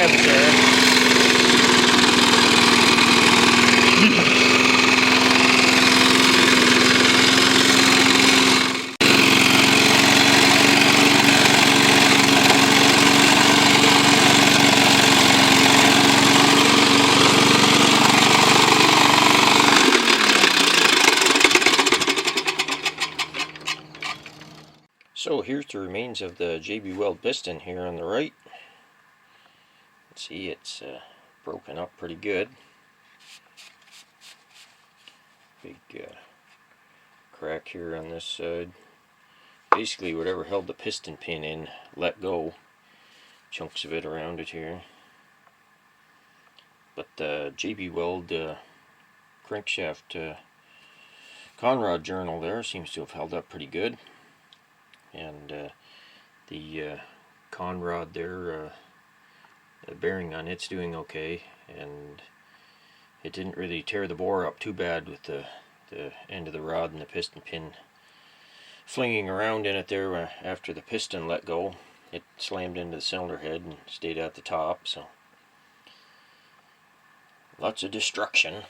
times there. So here's the remains of the JB Weld piston here on the right. See, it's broken up pretty good. Big crack here on this side. Basically whatever held the piston pin in let go. Chunks of it around it here. But the JB Weld crankshaft conrod journal there seems to have held up pretty good. And the conrod there, the bearing on it's doing okay, and it didn't really tear the bore up too bad with the end of the rod and the piston pin flinging around in it there. After the piston let go, it slammed into the cylinder head and stayed at the top, so lots of destruction.